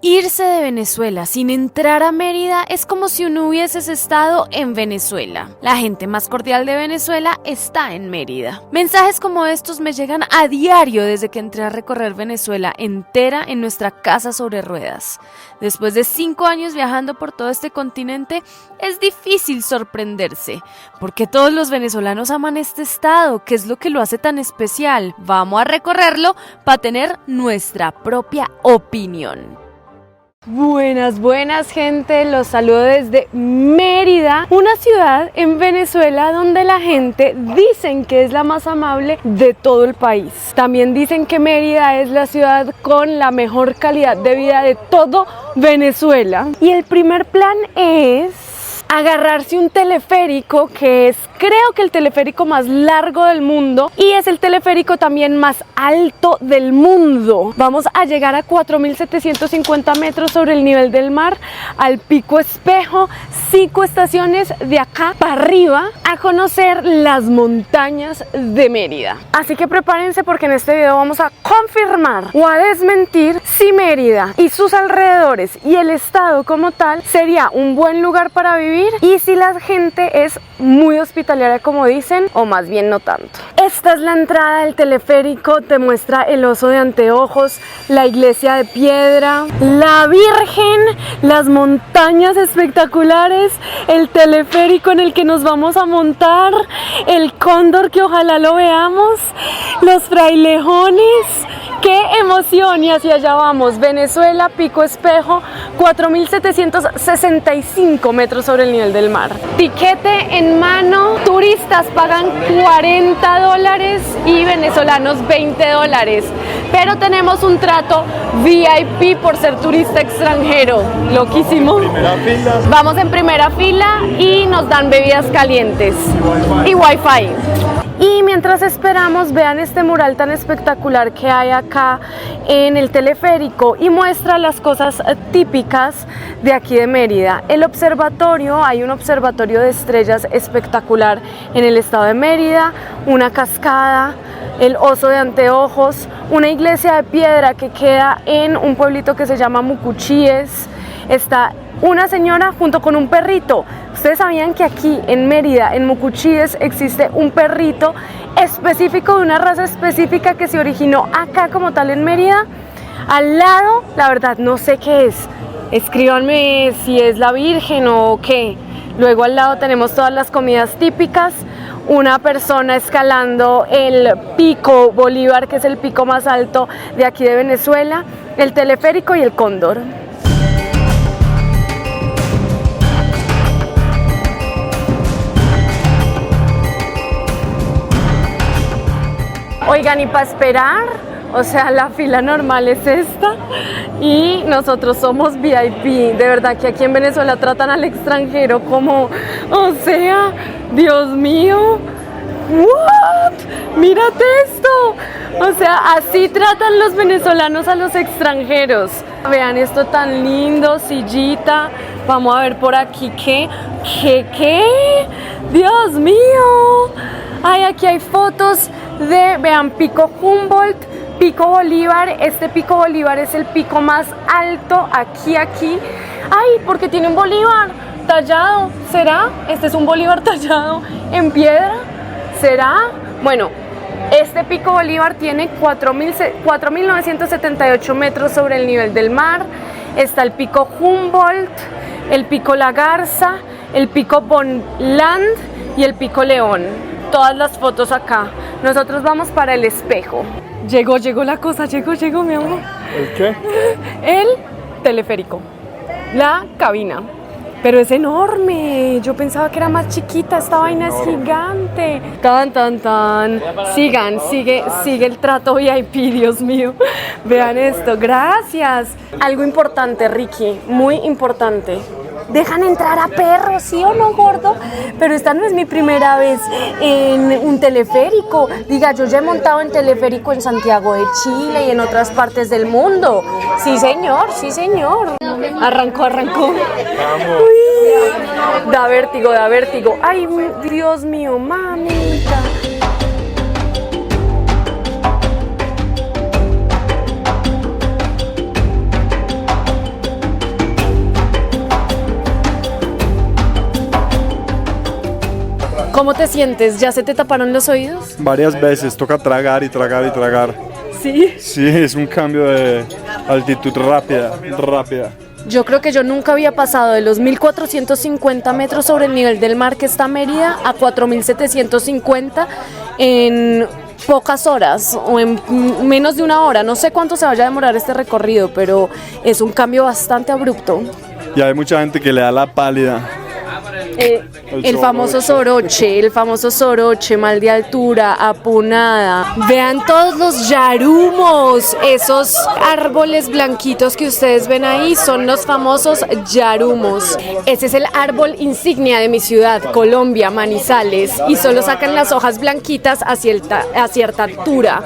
Irse de Venezuela sin entrar a Mérida es como si no hubieses estado en Venezuela. La gente más cordial de Venezuela está en Mérida. Mensajes como estos me llegan a diario desde que entré a recorrer Venezuela entera en nuestra casa sobre ruedas. Después de 5 años viajando por todo este continente, es difícil sorprenderse, porque todos los venezolanos aman este estado, que es lo que lo hace tan especial. Vamos a recorrerlo para tener nuestra propia opinión. Buenas gente, los saludo desde Mérida, una ciudad en Venezuela donde la gente dicen que es la más amable de todo el país. También dicen que Mérida es la ciudad con la mejor calidad de vida de todo Venezuela. Y el primer plan es agarrarse un teleférico, que es creo que el teleférico más largo del mundo y es el teleférico también más alto del mundo. Vamos a llegar a 4.750 metros sobre el nivel del mar, al Pico Espejo, 5 estaciones de acá para arriba, a conocer las montañas de Mérida. Así que prepárense, porque en este video vamos a confirmar o a desmentir si Mérida y sus alrededores y el estado como tal sería un buen lugar para vivir, y si la gente es muy hospitalaria como dicen, o más bien no tanto. Esta es la entrada del teleférico, te muestra el oso de anteojos, la iglesia de piedra, la Virgen, las montañas espectaculares, el teleférico en el que nos vamos a montar, el cóndor que ojalá lo veamos, los frailejones. ¡Qué emoción! Y hacia allá vamos, Venezuela, Pico Espejo, 4.765 metros sobre el nivel del mar. Tiquete en mano, turistas pagan $40 y venezolanos $20. Pero tenemos un trato VIP por ser turista extranjero. Loquísimo. Primera fila. Vamos en primera fila y nos dan bebidas calientes y wifi. Y mientras esperamos, vean este mural tan espectacular que hay acá en el teleférico y muestra las cosas típicas de aquí de Mérida. El observatorio, hay un observatorio de estrellas espectacular en el estado de Mérida, una cascada, el oso de anteojos, una iglesia de piedra que queda en un pueblito que se llama Mucuchíes. Está una señora junto con un perrito. ¿Ustedes sabían que aquí en Mérida, en Mucuchíes, existe un perrito específico de una raza específica que se originó acá como tal en Mérida? Al lado, la verdad no sé qué es. Escríbanme si es la Virgen o qué. Luego al lado tenemos todas las comidas típicas. Una persona escalando el Pico Bolívar, que es el pico más alto de aquí de Venezuela, el teleférico y el cóndor. Oigan, y para esperar, o sea, la fila normal es esta y nosotros somos VIP. De verdad que aquí en Venezuela tratan al extranjero como, o sea, Dios mío, ¿what? Mírate esto. O sea, así tratan los venezolanos a los extranjeros. Vean esto tan lindo, sillita. Vamos a ver por aquí qué. Dios mío. Ay, aquí hay fotos de, vean, Pico Humboldt, Pico Bolívar. Este Pico Bolívar es el pico más alto aquí. Ay, porque tiene un Bolívar tallado. ¿Será? Este es un Bolívar tallado en piedra. ¿Será? Bueno, este Pico Bolívar tiene 4.978 metros sobre el nivel del mar. Está el Pico Humboldt, el Pico La Garza, el Pico Bonland y el Pico León. Todas las fotos acá. Nosotros vamos para el espejo. Llegó la cosa, llegó mi amor. ¿El qué? El teleférico. La cabina. Pero es enorme. Yo pensaba que era más chiquita. Esta vaina es gigante. Tan. Sigue el trato VIP, Dios mío. Vean esto. Gracias. Algo importante, Ricky. Muy importante. Dejan entrar a perros, ¿sí o no, gordo? Pero esta no es mi primera vez en un teleférico. Diga, yo ya he montado en teleférico en Santiago de Chile y en otras partes del mundo. Sí, señor. Arrancó. Vamos. Uy, da vértigo. Ay, Dios mío, mamita. ¿Cómo te sientes? ¿Ya se te taparon los oídos? Varias veces, toca tragar y tragar y tragar. Sí. Sí, es un cambio de altitud rápida. Yo creo que yo nunca había pasado de los 1450 metros sobre el nivel del mar que está Mérida a 4750 en pocas horas o en menos de una hora. No sé cuánto se vaya a demorar este recorrido, pero es un cambio bastante abrupto. Y hay mucha gente que le da la pálida. El famoso soroche, mal de altura, apunada. Vean todos los yarumos, esos árboles blanquitos que ustedes ven ahí son los famosos yarumos. Ese es el árbol insignia de mi ciudad, Colombia, Manizales, y solo sacan las hojas blanquitas a cierta altura.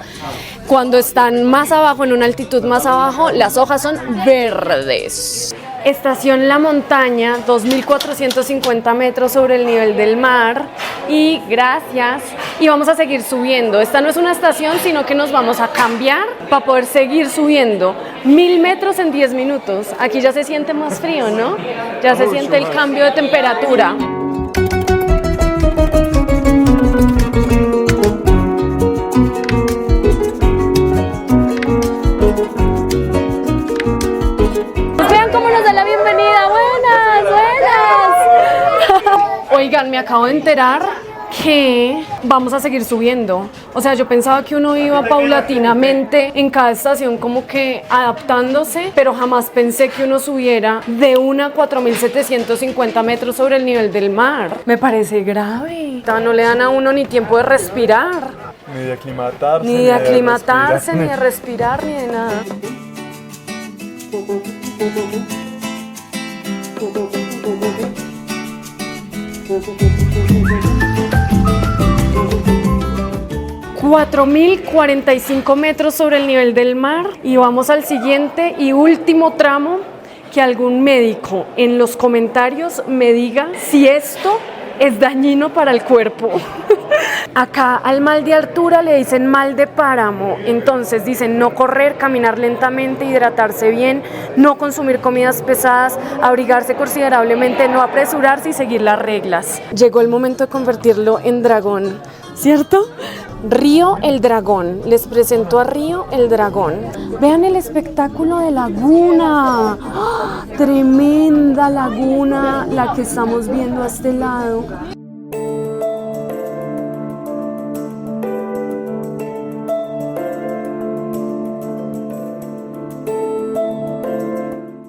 Cuando están más abajo, en una altitud más abajo, las hojas son verdes. Estación La Montaña, 2.450 metros sobre el nivel del mar. Y gracias. Y vamos a seguir subiendo. Esta no es una estación, sino que nos vamos a cambiar para poder seguir subiendo. 1.000 metros en 10 minutos. Aquí ya se siente más frío, ¿no? Ya se siente el cambio de temperatura. Oigan, me acabo de enterar que vamos a seguir subiendo. O sea, yo pensaba que uno iba paulatinamente en cada estación como que adaptándose, pero jamás pensé que uno subiera de una a 4.750 metros sobre el nivel del mar. Me parece grave. No le dan a uno ni tiempo de respirar. Ni de aclimatarse. Ni de aclimatarse, ni de respirar, ni de nada. 4.045 metros sobre el nivel del mar y vamos al siguiente y último tramo. Que algún médico en los comentarios me diga si esto es dañino para el cuerpo. Acá al mal de altura le dicen mal de páramo, entonces dicen no correr, caminar lentamente, hidratarse bien, no consumir comidas pesadas, abrigarse considerablemente, no apresurarse y seguir las reglas. Llegó el momento de convertirlo en dragón, ¿cierto? Río El Dragón, les presento a Río El Dragón. Vean el espectáculo de laguna. ¡Oh! Tremenda laguna la que estamos viendo a este lado.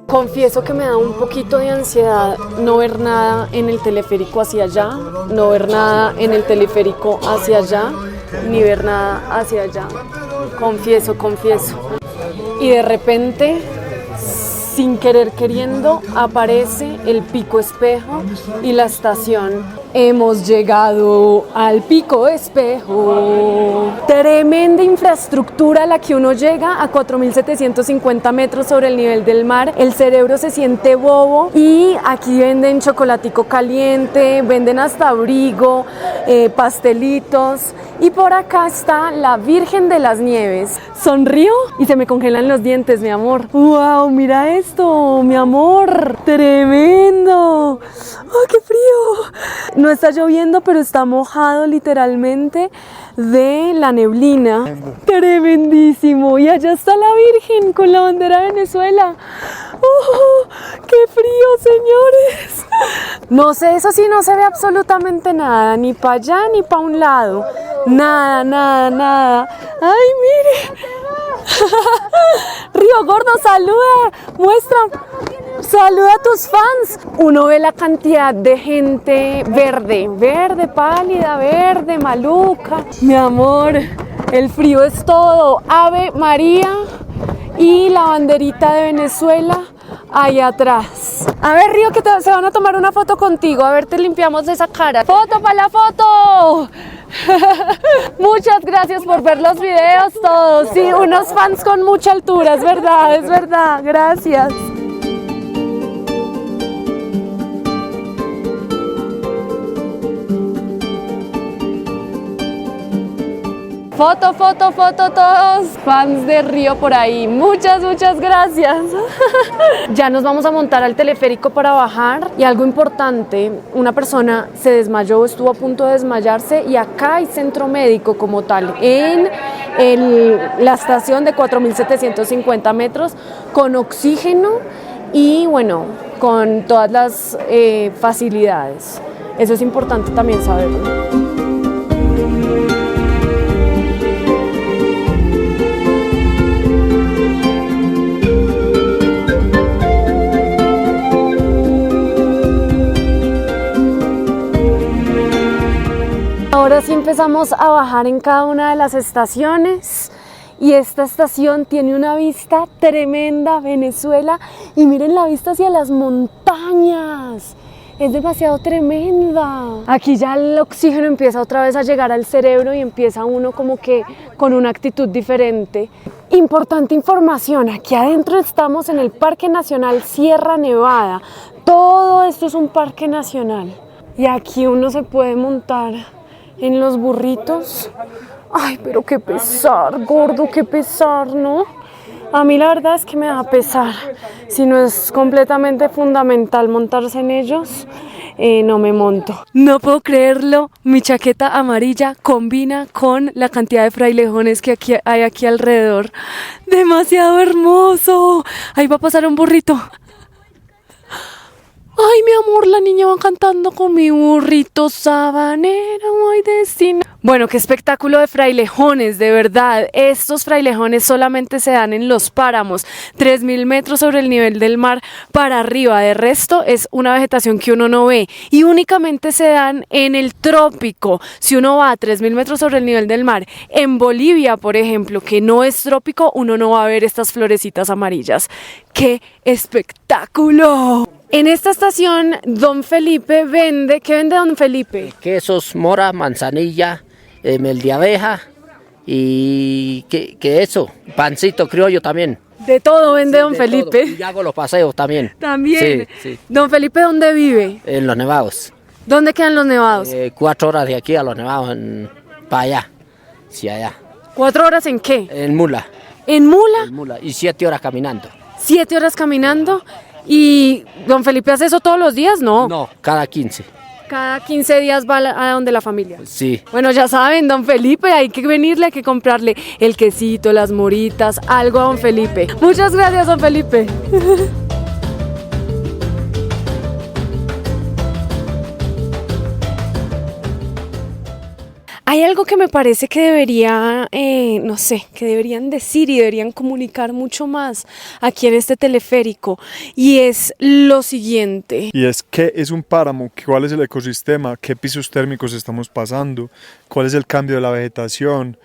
Confieso que me da un poquito de ansiedad no ver nada en el teleférico hacia allá, no ver nada en el teleférico hacia allá, ni ver nada hacia allá. Confieso. Y de repente, sin querer queriendo, aparece el Pico Espejo y la estación. Hemos llegado al Pico Espejo. Tremenda infraestructura la que uno llega a 4.750 metros sobre el nivel del mar. El cerebro se siente bobo y aquí venden chocolatico caliente, venden hasta abrigo, pastelitos. Y por acá está la Virgen de las Nieves. Sonrío y se me congelan los dientes, mi amor. ¡Wow! Mira esto, mi amor. ¡Tremendo! ¡Oh, qué frío! No está lloviendo, pero está mojado literalmente de la neblina. Tremendísimo. Y allá está la Virgen con la bandera de Venezuela. ¡Oh, qué frío, señores! No sé, eso sí, no se ve absolutamente nada, ni para allá ni para un lado. Nada. ¡Ay, mire! Río Gordo, saluda, muestra. Saluda a tus fans. Uno ve la cantidad de gente verde pálida, verde, maluca. Mi amor, el frío es todo. Ave María y la banderita de Venezuela ahí atrás. A ver, Río, que se van a tomar una foto contigo. A ver, te limpiamos de esa cara. ¡Foto para la foto! Muchas gracias por ver los videos todos. Sí, unos fans con mucha altura, es verdad. Gracias. Foto, foto, foto todos, fans de Río por ahí. Muchas, muchas gracias. Ya nos vamos a montar al teleférico para bajar. Y algo importante, una persona se desmayó, estuvo a punto de desmayarse y acá hay centro médico como tal, en la estación de 4.750 metros, con oxígeno y bueno, con todas las facilidades. Eso es importante también saberlo. Ahora sí empezamos a bajar en cada una de las estaciones y esta estación tiene una vista tremenda, Venezuela, y miren la vista hacia las montañas, es demasiado tremenda. Aquí ya el oxígeno empieza otra vez a llegar al cerebro y empieza uno como que con una actitud diferente. Importante información, aquí adentro estamos en el Parque Nacional Sierra Nevada, todo esto es un parque nacional y aquí uno se puede montar en los burritos. Ay, pero qué pesar, gordo, qué pesar, ¿no? A mí la verdad es que me da pesar. Si no es completamente fundamental montarse en ellos, no me monto. No puedo creerlo, mi chaqueta amarilla combina con la cantidad de frailejones que hay aquí alrededor. ¡Demasiado hermoso! Ahí va a pasar un burrito. Ay, mi amor, la niña va cantando con mi burrito sabanero, ay, destino. Bueno, qué espectáculo de frailejones, de verdad. Estos frailejones solamente se dan en los páramos, 3.000 metros sobre el nivel del mar para arriba. De resto, es una vegetación que uno no ve y únicamente se dan en el trópico. Si uno va a 3.000 metros sobre el nivel del mar, en Bolivia, por ejemplo, que no es trópico, uno no va a ver estas florecitas amarillas. ¡Qué espectáculo! En esta estación, Don Felipe vende... ¿Qué vende Don Felipe? Quesos, mora, manzanilla, mel de abeja y eso, pancito criollo también. De todo vende, sí, Don Felipe. Todo. Y hago los paseos también. También. Sí, sí. Don Felipe, ¿dónde vive? En Los Nevados. ¿Dónde quedan Los Nevados? 4 horas de aquí a Los Nevados, para allá. Sí, allá. ¿4 horas en qué? En mula. ¿En mula? En mula. Y 7 horas caminando. 7 horas caminando. ¿Y Don Felipe hace eso todos los días? No. No, cada 15. Cada 15 días va a donde la familia. Sí. Bueno, ya saben, Don Felipe, hay que venirle, hay que comprarle el quesito, las moritas, algo a Don Felipe. Muchas gracias, Don Felipe. Hay algo que me parece que debería, no sé, que deberían decir y deberían comunicar mucho más aquí en este teleférico, y es lo siguiente. Y es qué es un páramo, cuál es el ecosistema, qué pisos térmicos estamos pasando, cuál es el cambio de la vegetación,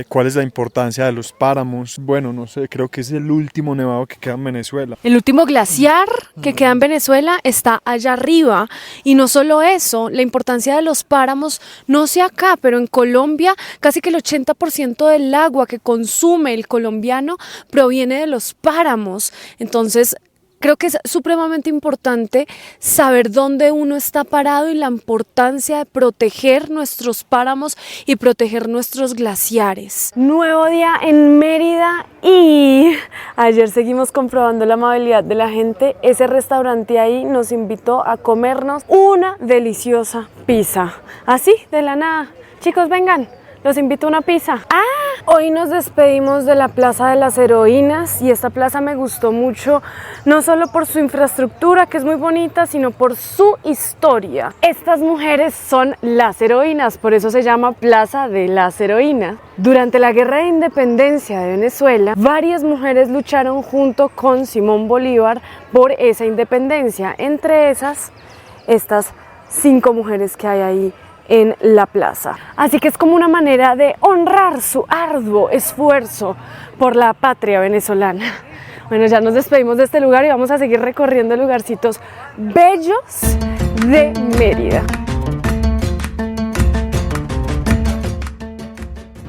cuál es la importancia de los páramos. Bueno, no sé, creo que es el último nevado que queda en Venezuela. El último glaciar que queda en Venezuela está allá arriba, y no solo eso, la importancia de los páramos, no sé acá, pero en Colombia casi que el 80% del agua que consume el colombiano proviene de los páramos. Entonces creo que es supremamente importante saber dónde uno está parado y la importancia de proteger nuestros páramos y proteger nuestros glaciares. Nuevo día en Mérida y ayer seguimos comprobando la amabilidad de la gente. Ese restaurante ahí nos invitó a comernos una deliciosa pizza. Así, de la nada. Chicos, vengan. Los invito a una pizza. Hoy nos despedimos de la Plaza de las Heroínas y esta plaza me gustó mucho, no solo por su infraestructura, que es muy bonita, sino por su historia. Estas mujeres son las heroínas, por eso se llama Plaza de las Heroínas. Durante la Guerra de Independencia de Venezuela, varias mujeres lucharon junto con Simón Bolívar por esa independencia. Entre esas, estas 5 mujeres que hay ahí en la plaza. Así que es como una manera de honrar su arduo esfuerzo por la patria venezolana. Bueno, ya nos despedimos de este lugar y vamos a seguir recorriendo lugarcitos bellos de Mérida.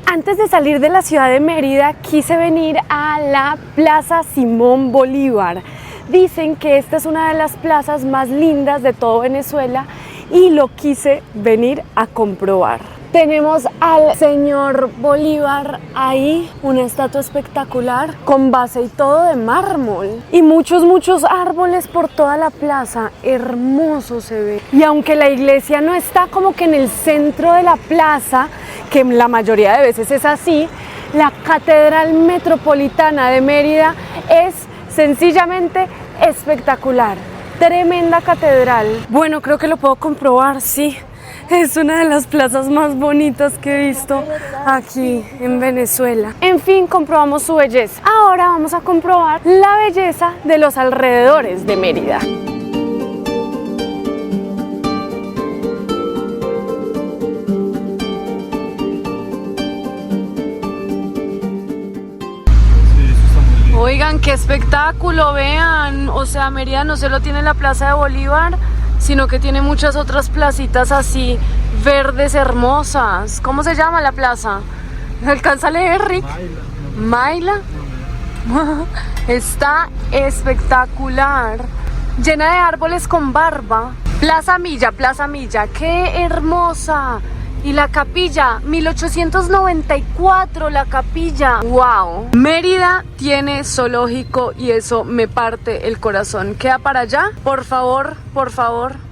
Antes de salir de la ciudad de Mérida, quise venir a la Plaza Simón Bolívar. Dicen que esta es una de las plazas más lindas de todo Venezuela y lo quise venir a comprobar. Tenemos al señor Bolívar ahí, una estatua espectacular con base y todo de mármol y muchos árboles por toda la plaza, hermoso se ve. Y aunque la iglesia no está como que en el centro de la plaza, que la mayoría de veces es así, la Catedral Metropolitana de Mérida es sencillamente espectacular. Tremenda catedral. Bueno, creo que lo puedo comprobar, sí. Es una de las plazas más bonitas que he visto aquí en Venezuela. En fin, comprobamos su belleza. Ahora vamos a comprobar la belleza de los alrededores de Mérida. Oigan, qué espectáculo, vean. O sea, Mérida no solo tiene la Plaza de Bolívar, sino que tiene muchas otras placitas así, verdes, hermosas. ¿Cómo se llama la plaza? ¿Me alcanza a leer, Rick? Maila. Está espectacular. Llena de árboles con barba. Plaza Milla, qué hermosa. Y la capilla, 1894, la capilla. ¡Wow! Mérida tiene zoológico y eso me parte el corazón. ¿Queda para allá? Por favor,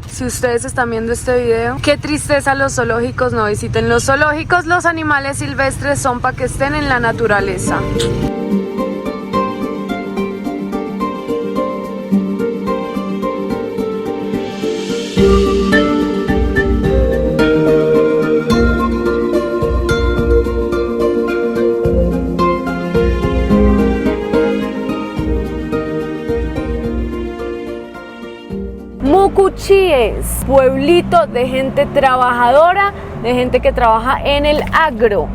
si ustedes están viendo este video, qué tristeza los zoológicos, no visiten los zoológicos. Los animales silvestres son para que estén en la naturaleza. Mucuchíes, pueblito de gente trabajadora, de gente que trabaja en el agro,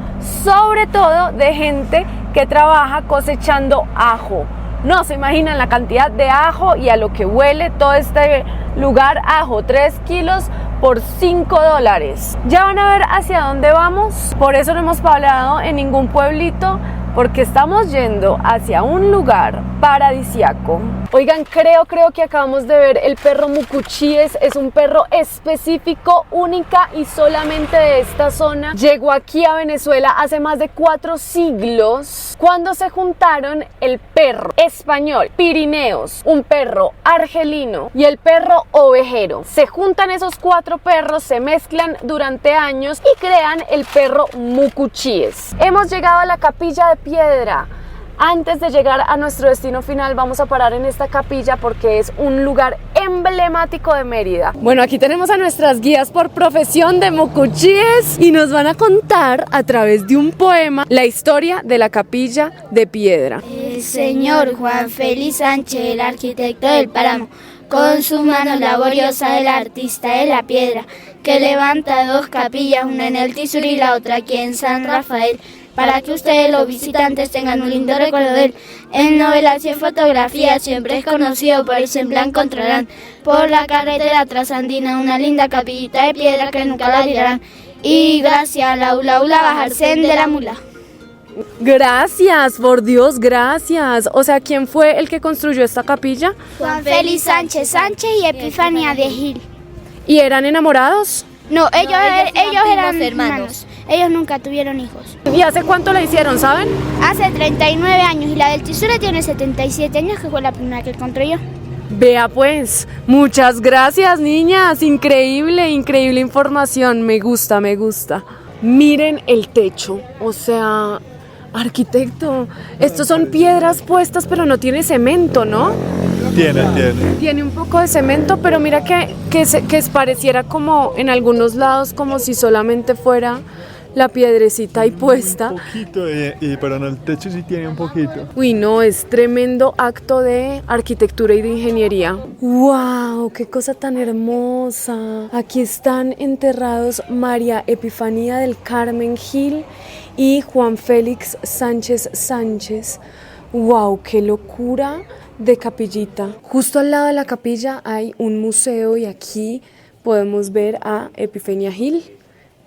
sobre todo de gente que trabaja cosechando ajo. No se imaginan la cantidad de ajo y a lo que huele todo este lugar. Ajo, 3 kilos por $5. Ya van a ver hacia dónde vamos. Por eso no hemos parado en ningún pueblito, porque estamos yendo hacia un lugar paradisiaco. Oigan, creo que acabamos de ver el perro Mucuchíes. Es un perro específico, única y solamente de esta zona. Llegó aquí a Venezuela hace más de 4 siglos, cuando se juntaron el perro español Pirineos, un perro argelino y el perro ovejero. Se juntan esos 4 perros, se mezclan durante años y crean el perro Mucuchíes. Hemos llegado a la Capilla de Piedra. Antes de llegar a nuestro destino final vamos a parar en esta capilla porque es un lugar emblemático de Mérida. Bueno, aquí tenemos a nuestras guías por profesión de Mucuchíes y nos van a contar a través de un poema la historia de la Capilla de Piedra. El señor Juan Félix Sánchez, el arquitecto del páramo, con su mano laboriosa el artista de la piedra, que levanta 2 capillas, una en el Tisur y la otra aquí en San Rafael, para que ustedes los visitantes tengan un lindo recuerdo de él. En novelas y en fotografías siempre es conocido por irse en plan controlarán por la carretera trasandina, una linda capillita de piedra que nunca la tirarán. Y gracias a la ula bajarse de la mula. Gracias, por Dios, gracias. O sea, ¿quién fue el que construyó esta capilla? Juan Félix Sánchez y Epifania de Gil. ¿Y eran enamorados? No, ellos eran hermanos. Ellos nunca tuvieron hijos. ¿Y hace cuánto la hicieron, saben? Hace 39 años y la del Tisura tiene 77 años, que fue la primera que construyó. Vea pues, muchas gracias, niñas. Increíble información. Me gusta. Miren el techo, o sea, arquitecto, estos son piedras puestas, pero no tiene cemento, ¿no? Tiene un poco de cemento, pero mira que pareciera como en algunos lados como si solamente fuera la piedrecita ahí puesta. Un poquito, pero en el techo sí tiene un poquito. Uy, no, es tremendo acto de arquitectura y de ingeniería. ¡Wow! ¡Qué cosa tan hermosa! Aquí están enterrados María Epifania del Carmen Gil y Juan Félix Sánchez. ¡Wow! ¡Qué locura de capillita! Justo al lado de la capilla hay un museo y aquí podemos ver a Epifania Gil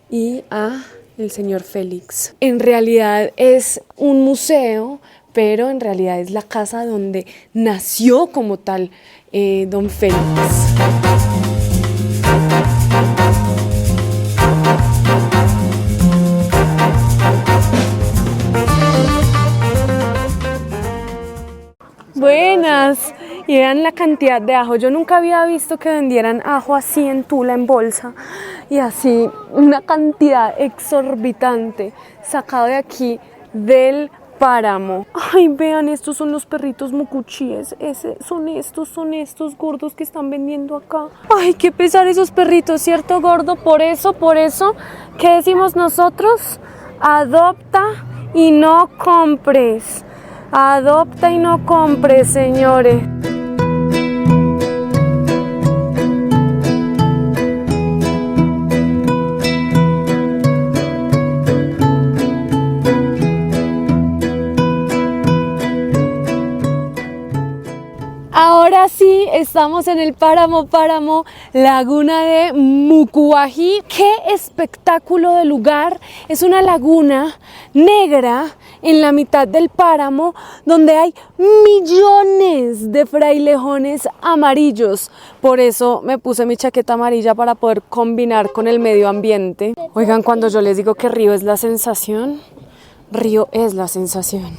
y a el señor Félix. En realidad es un museo, pero en realidad es la casa donde nació como tal don Félix. tenaz. Y vean la cantidad de ajo. Yo nunca había visto que vendieran ajo así en Tula, en bolsa. Y así, una cantidad exorbitante sacado de aquí del páramo. Ay, vean, estos son los perritos mucuchíes. Son estos gordos que están vendiendo acá. Ay, qué pesar esos perritos, ¿cierto, gordo? Por eso, ¿qué decimos nosotros? Adopta y no compres. Adopta y no compres, señores. Ahora sí, estamos en el páramo Laguna de Mucubají. ¡Qué espectáculo de lugar! Es una laguna negra en la mitad del páramo donde hay millones de frailejones amarillos. Por eso me puse mi chaqueta amarilla para poder combinar con el medio ambiente. Oigan, cuando yo les digo que río es la sensación, río es la sensación.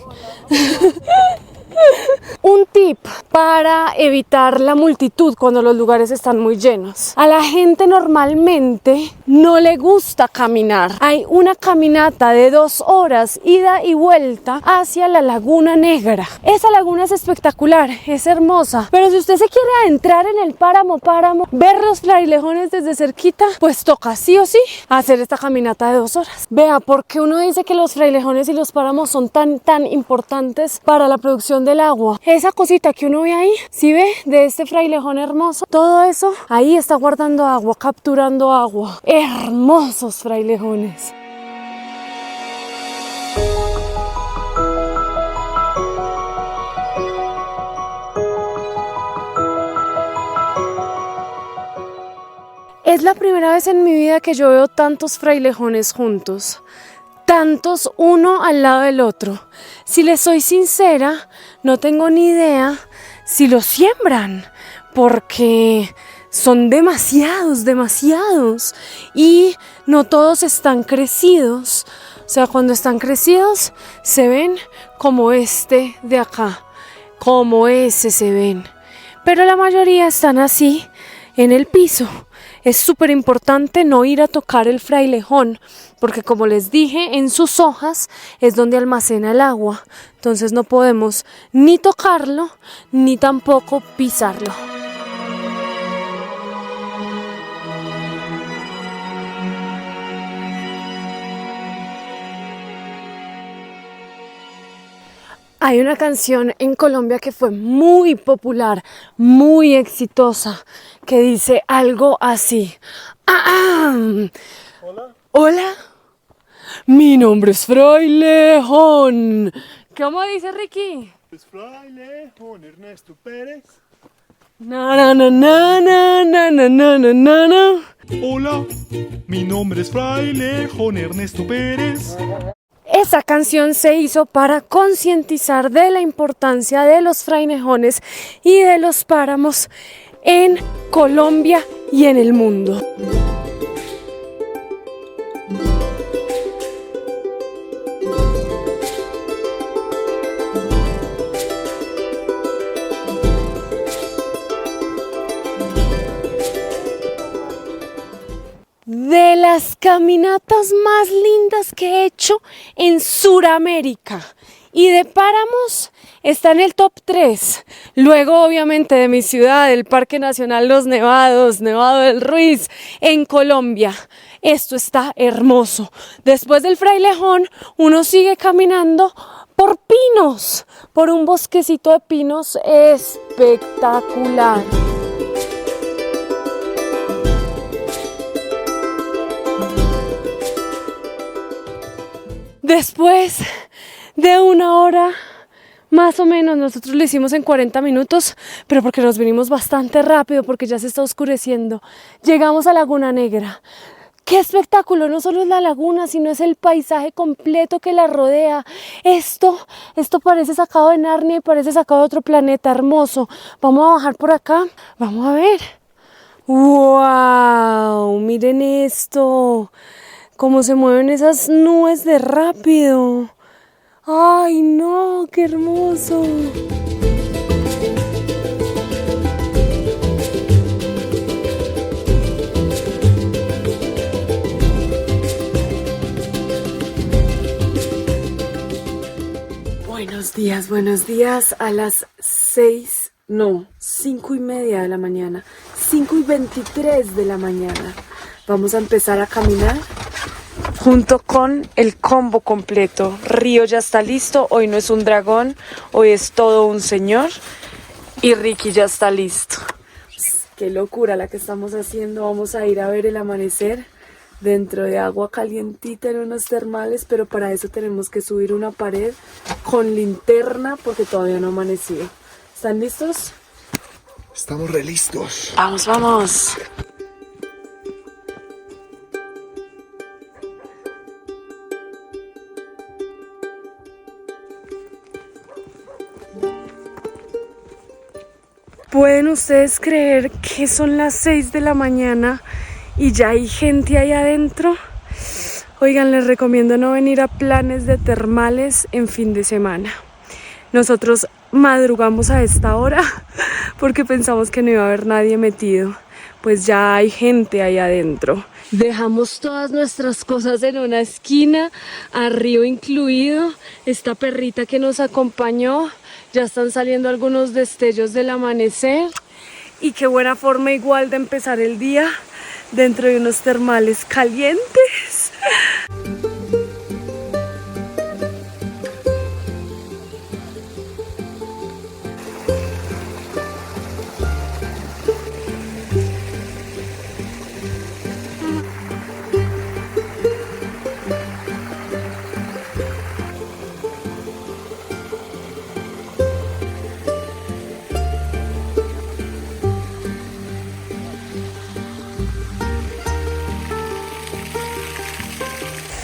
Un tip para evitar la multitud cuando los lugares están muy llenos. A la gente normalmente no le gusta caminar. Hay una caminata de 2 horas, ida y vuelta, hacia la Laguna Negra. Esa laguna es espectacular, es hermosa. Pero si usted se quiere adentrar en el páramo, ver los frailejones desde cerquita, pues toca sí o sí hacer esta caminata de 2 horas. Vea, porque uno dice que los frailejones y los páramos son tan importantes para la producción del agua. Esa cosita que uno ve ahí, ¿sí ve? De este frailejón hermoso, todo eso ahí está guardando agua, capturando agua. Hermosos frailejones. Es la primera vez en mi vida que yo veo tantos frailejones juntos. Tantos uno al lado del otro. Si les soy sincera, no tengo ni idea si los siembran, porque son demasiados y no todos están crecidos. O sea, cuando están crecidos se ven como este de acá, como ese se ven, pero la mayoría están así en el piso. Es súper importante no ir a tocar el frailejón, porque como les dije, en sus hojas es donde almacena el agua. Entonces no podemos ni tocarlo, ni tampoco pisarlo. Hay una canción en Colombia que fue muy popular, muy exitosa, que dice algo así. Hola. Hola, mi nombre es Frailejón. ¿Cómo dice Ricky? Es Frailejón Ernesto Pérez. Na na na na na na na na na na. Hola, mi nombre es Frailejón Ernesto Pérez. Esa canción se hizo para concientizar de la importancia de los frailejones y de los páramos en Colombia y en el mundo. De las caminatas más lindas que he hecho en Sudamérica, y de páramos está en el top 3. Luego, obviamente, de mi ciudad, el Parque Nacional Los Nevados, Nevado del Ruiz, en Colombia. Esto está hermoso. Después del Frailejón, uno sigue caminando por pinos, por un bosquecito de pinos espectacular. Después de 1 hora, más o menos, nosotros lo hicimos en 40 minutos, pero porque nos vinimos bastante rápido, porque ya se está oscureciendo. Llegamos a Laguna Negra. ¡Qué espectáculo! No solo es la laguna, sino es el paisaje completo que la rodea. Esto parece sacado de Narnia y parece sacado de otro planeta hermoso. Vamos a bajar por acá, vamos a ver. ¡Wow! Miren esto. Cómo se mueven esas nubes de rápido. ¡Ay, no! ¡Qué hermoso! buenos días. A las 5:30 de la mañana, 5:23 de la mañana. Vamos a empezar a caminar junto con el combo completo. Río ya está listo, hoy no es un dragón, hoy es todo un señor. Y Ricky ya está listo. Qué locura la que estamos haciendo. Vamos a ir a ver el amanecer dentro de agua calientita en unos termales, pero para eso tenemos que subir una pared con linterna porque todavía no ha amanecido. ¿Están listos? Estamos re listos. Vamos, vamos. ¿Pueden ustedes creer que son las 6 de la mañana y ya hay gente ahí adentro? Oigan, les recomiendo no venir a planes de termales en fin de semana. Nosotros madrugamos a esta hora porque pensamos que no iba a haber nadie metido. Pues ya hay gente ahí adentro. Dejamos todas nuestras cosas en una esquina, a Río incluido, esta perrita que nos acompañó. Ya están saliendo algunos destellos del amanecer y qué buena forma igual de empezar el día dentro de unos termales calientes.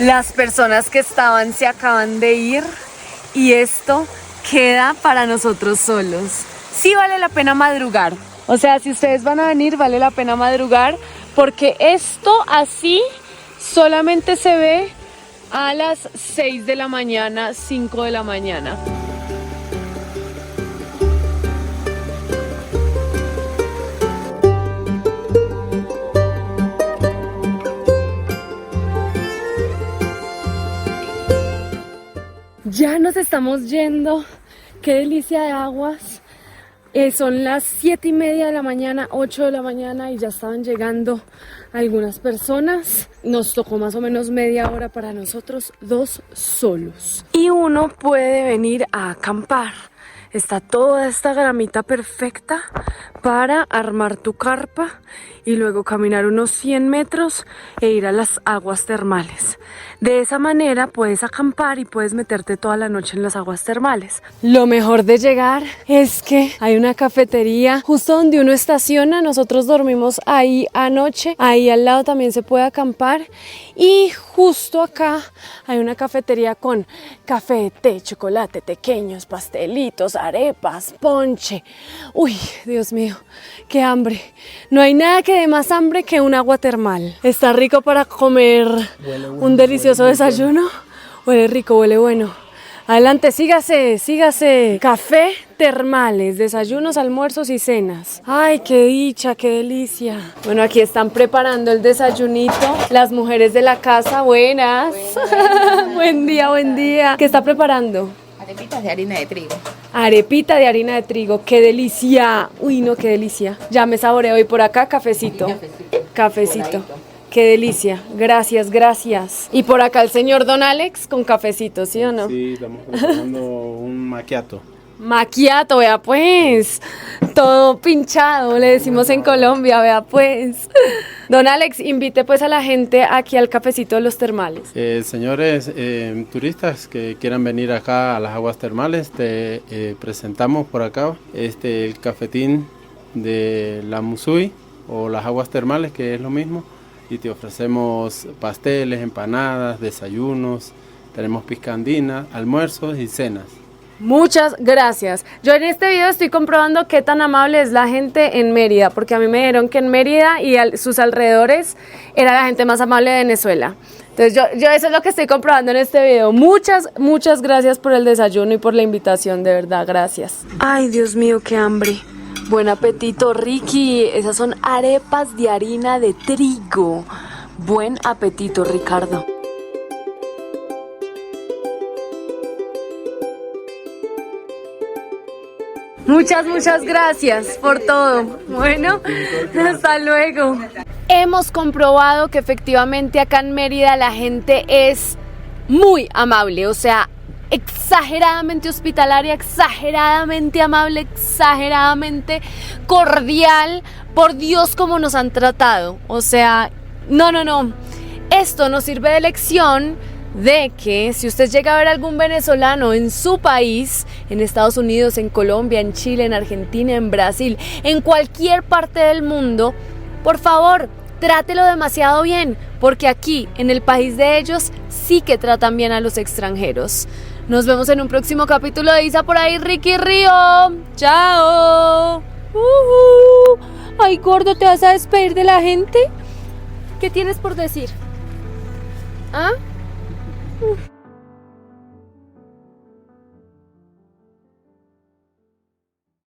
Las personas que estaban se acaban de ir y esto queda para nosotros solos. Sí vale la pena madrugar. O sea, si ustedes van a venir, vale la pena madrugar porque esto así solamente se ve a las 6 de la mañana, 5 de la mañana. Ya nos estamos yendo, qué delicia de aguas. Son las 7:30 de la mañana, 8 de la mañana y ya estaban llegando algunas personas. Nos tocó más o menos media hora para nosotros, 2 solos. Y uno puede venir a acampar. Está toda esta gramita perfecta para armar tu carpa y luego caminar unos 100 metros e ir a las aguas termales. De esa manera puedes acampar y puedes meterte toda la noche en las aguas termales. Lo mejor de llegar es que hay una cafetería justo donde uno estaciona. Nosotros dormimos ahí anoche. Ahí al lado también se puede acampar. Y justo acá hay una cafetería con café, té, chocolate, pequeños, pastelitos, arepas, ponche. Uy, Dios mío, qué hambre. No hay nada que dé más hambre que un agua termal. Está rico para comer un delicioso desayuno. Huele rico, huele bueno. Adelante, sígase, sígase. Café termales, desayunos, almuerzos y cenas. Ay, qué dicha, qué delicia. Bueno, aquí están preparando el desayunito. Las mujeres de la casa, buenas. Buen día, buen día. ¿Qué está preparando? Arepitas de harina de trigo. Arepita de harina de trigo, qué delicia. Uy, no, qué delicia. Ya me saboreo. Y por acá, cafecito. Cafecito. Qué delicia, gracias, gracias. Y por acá el señor Don Alex con cafecito, ¿sí o no? Sí, estamos preparando un macchiato. Macchiato, vea pues, todo pinchado, le decimos en Colombia, vea pues. Don Alex, invite pues a la gente aquí al cafecito de los termales. Señores turistas que quieran venir acá a las aguas termales, te presentamos por acá el cafetín de la Musui o las aguas termales, que es lo mismo. Y te ofrecemos pasteles, empanadas, desayunos, tenemos piscandina, almuerzos y cenas. Muchas gracias. Yo en este video estoy comprobando qué tan amable es la gente en Mérida, porque a mí me dijeron que en Mérida y sus alrededores era la gente más amable de Venezuela. Entonces yo eso es lo que estoy comprobando en este video. Muchas gracias por el desayuno y por la invitación, de verdad, gracias. Ay, Dios mío, qué hambre. Buen apetito, Ricky. Esas son arepas de harina de trigo. Buen apetito, Ricardo. Muchas gracias por todo. Bueno, hasta luego. Hemos comprobado que efectivamente acá en Mérida la gente es muy amable, o sea, exageradamente hospitalaria, exageradamente amable, exageradamente cordial. Por Dios, cómo nos han tratado. O sea, no. Esto nos sirve de lección de que si usted llega a ver algún venezolano en su país, en Estados Unidos, en Colombia, en Chile, en Argentina, en Brasil, en cualquier parte del mundo, por favor, trátelo demasiado bien, porque aquí, en el país de ellos, sí que tratan bien a los extranjeros. Nos vemos en un próximo capítulo de Isa por ahí, Ricky Río. ¡Chao! Ay, gordo, ¿te vas a despedir de la gente? ¿Qué tienes por decir? ¿Ah?